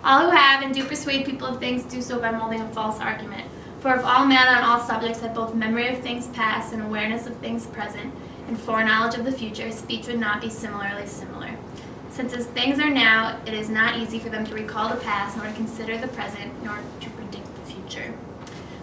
All who have and do persuade people of things do so by molding a false argument. For if all men on all subjects had both memory of things past and awareness of things present, and foreknowledge of the future, speech would not be similarly similar. Since as things are now, it is not easy for them to recall the past, nor to consider the present, nor to predict the future.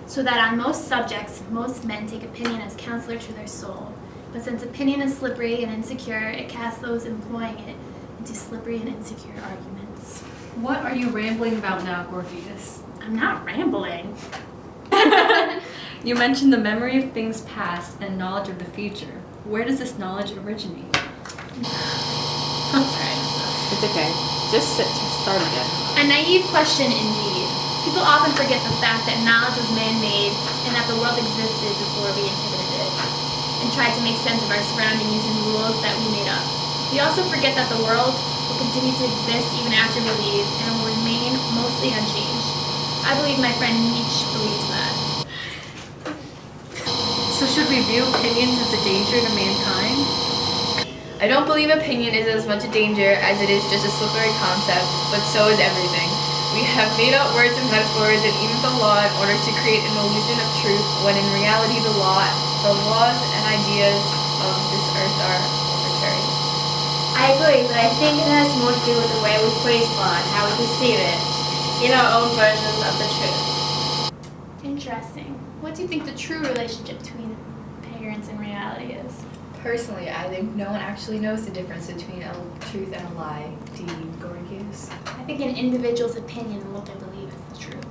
So that on most subjects, most men take opinion as counselor to their soul. But since opinion is slippery and insecure, it casts those employing it into slippery and insecure arguments. What are you rambling about now, Gorgias? I'm not rambling. You mentioned the memory of things past and knowledge of the future. Where does this knowledge originate? It's okay. Just start again. A naive question indeed. People often forget the fact that knowledge was man-made and that the world existed before we inhabited it, and tried to make sense of our surroundings using rules that we made up. We also forget that the world will continue to exist even after we leave and will remain mostly unchanged. I believe my friend Nietzsche believes that. So should we view opinions as a danger to mankind? I don't believe opinion is as much a danger as it is just a slippery concept, but so is everything. We have made up words and metaphors and even the law in order to create an illusion of truth, when in reality the laws and ideas of this earth are arbitrary. I agree, but I think it has more to do with the way we phrase law and how we perceive it in our own versions of the truth. Interesting. What do you think the true relationship between appearance and reality is? Personally, I think no one actually knows the difference between a truth and a lie. Do you, Gorgias? I think an individual's opinion of what they believe is the truth.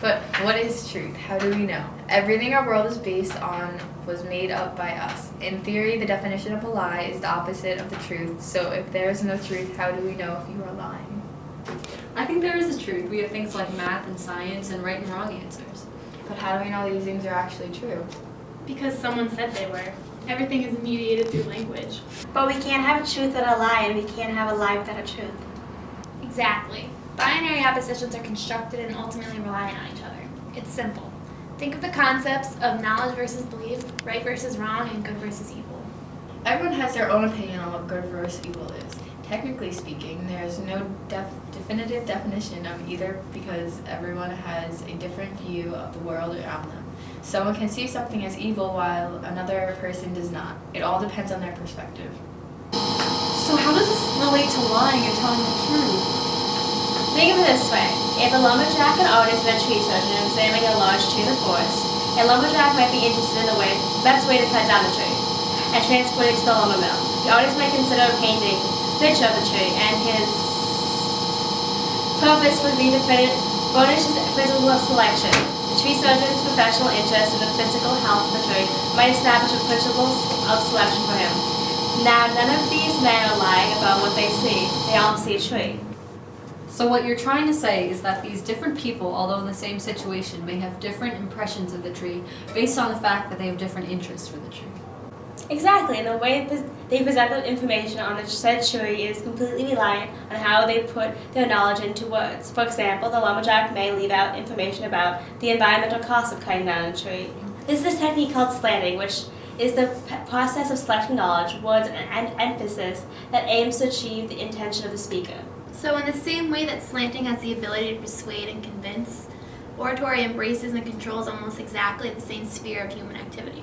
But what is truth? How do we know? Everything our world is based on was made up by us. In theory, the definition of a lie is the opposite of the truth. So if there is no truth, how do we know if you are lying? I think there is a truth. We have things like math and science and right and wrong answers. But how do we know these things are actually true? Because someone said they were. Everything is mediated through language. But we can't have a truth without a lie, and we can't have a lie without a truth. Exactly. Binary oppositions are constructed and ultimately rely on each other. It's simple. Think of the concepts of knowledge versus belief, right versus wrong, and good versus evil. Everyone has their own opinion on what good versus evil is. Technically speaking, there's no definitive definition of either because everyone has a different view of the world around them. Someone can see something as evil while another person does not. It all depends on their perspective. So how does this relate to lying and telling the truth? Think of it this way. If a lumberjack and artist and a tree surgeon are examining a large tree in the forest, a lumberjack might be interested in the best way to cut down the tree and transport it to the lumber mill. The artist might consider painting a picture of the tree, and his purpose would be to furnish his physical selection. The tree surgeon's professional interest in the physical health of the tree might establish a principle of selection for him. Now, none of these men are lying about what they see. They all see a tree. So what you're trying to say is that these different people, although in the same situation, may have different impressions of the tree based on the fact that they have different interests for the tree. Exactly, and the way they present the information on the said tree is completely reliant on how they put their knowledge into words. For example, the lumberjack may leave out information about the environmental cost of cutting down a tree. This is a technique called slanting, which is the process of selecting knowledge, words, and emphasis that aims to achieve the intention of the speaker. So in the same way that slanting has the ability to persuade and convince, oratory embraces and controls almost exactly the same sphere of human activity.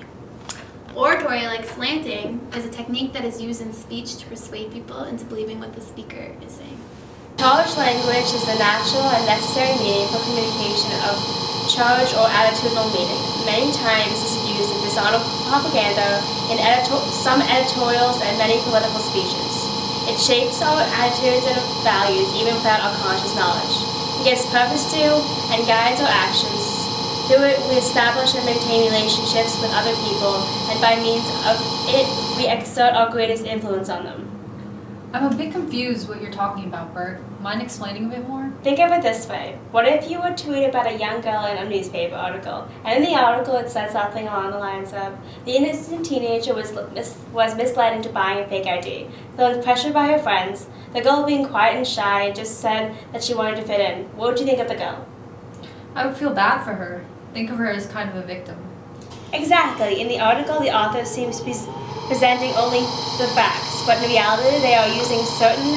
Oratory, like slanting, is a technique that is used in speech to persuade people into believing what the speaker is saying. Charged language is the natural and necessary meaning for communication of charge or attitudinal meaning. Many times this is used in dishonorable propaganda, in some editorials, and many political speeches. It shapes our attitudes and values even without our conscious knowledge. It gives purpose to and guides our actions. Through it, we establish and maintain relationships with other people, and by means of it, we exert our greatest influence on them. I'm a bit confused what you're talking about, Bert. Mind explaining a bit more? Think of it this way. What if you were to read about a young girl in a newspaper article, and in the article it said something along the lines of, the innocent teenager was misled into buying a fake ID. Feeling pressured by her friends, the girl being quiet and shy just said that she wanted to fit in. What would you think of the girl? I would feel bad for her. Think of her as kind of a victim. Exactly. In the article, the author seems to be presenting only the facts, but in reality, they are using certain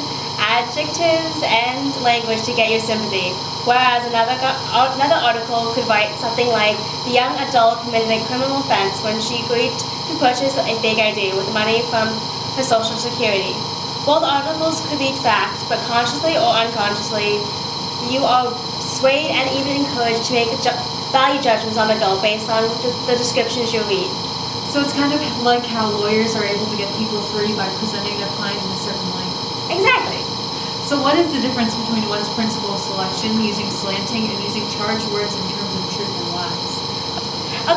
adjectives and language to get your sympathy. Whereas another article could write something like, the young adult committed a criminal offense when she agreed to purchase a fake ID with money from her social security. Both articles could be fact, but consciously or unconsciously, you are swayed and even encouraged to make value judgments on the adult based on the descriptions you read. So it's kind of like how lawyers are able to get people free by presenting their client in a certain light. Exactly. So what is the difference between one's principle of selection, using slanting, and using charged words in terms of truth and lies?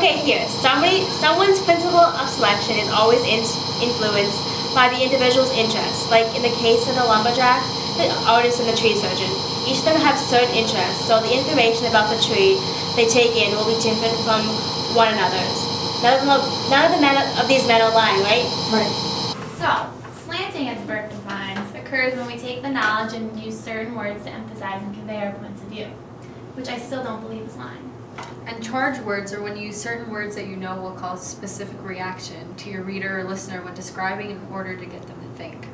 Okay, here. Someone's principle of selection is always influenced by the individual's interests. Like in the case of the lumberjack, the artist, and the tree surgeon. Each of them have certain interests, so the information about the tree they take in will be different from one another's. None of these men are lying, right? Right. So, slanting, as Burke defines, occurs when we take the knowledge and use certain words to emphasize and convey our points of view, which I still don't believe is lying. And charged words are when you use certain words that you know will cause a specific reaction to your reader or listener when describing in order to get them to think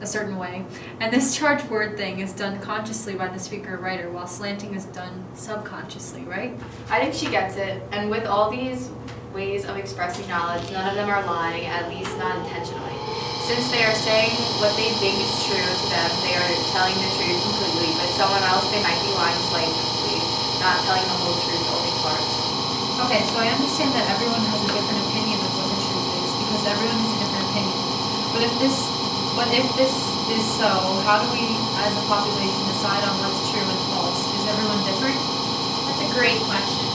a certain way. And this charged word thing is done consciously by the speaker or writer, while slanting is done subconsciously, right? I think she gets it, and with all these ways of expressing knowledge, none of them are lying, at least not intentionally. Since they are saying what they think is true to them, they are telling the truth completely, but someone else they might be lying slightly, not telling the whole truth, only parts. Okay, so I understand that everyone has a different opinion of what the truth is, because everyone has a different opinion. But if this is so, how do we, as a population, decide on what's true and false? Is everyone different? That's a great question.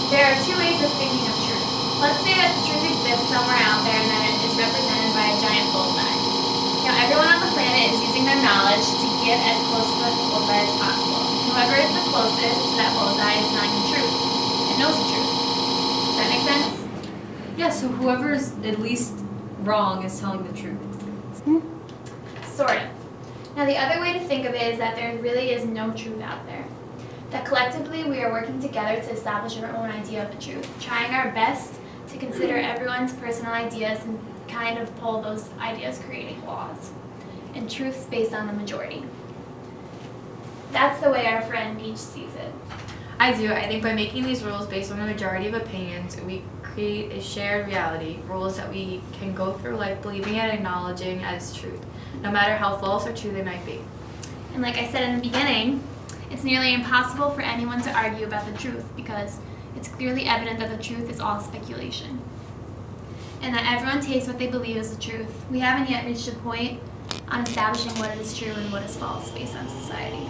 There are two ways of thinking of truth. Let's say that the truth exists somewhere out there and that it is represented by a giant bullseye. Now, everyone on the planet is using their knowledge to get as close to the bullseye as possible. Whoever is the closest to that bullseye is telling the truth and knows the truth. Does that make sense? Yeah, so whoever is at least wrong is telling the truth. Sort of. Now, the other way to think of it is that there really is no truth out there. That collectively we are working together to establish our own idea of the truth, trying our best to consider everyone's personal ideas and kind of pull those ideas, creating laws and truths based on the majority. That's the way our friend Nietzsche sees it. I do. I think by making these rules based on the majority of opinions, we create a shared reality, rules that we can go through life believing and acknowledging as truth, no matter how false or true they might be. And like I said in the beginning, it's nearly impossible for anyone to argue about the truth because it's clearly evident that the truth is all speculation. And that everyone takes what they believe is the truth. We haven't yet reached a point on establishing what is true and what is false based on society.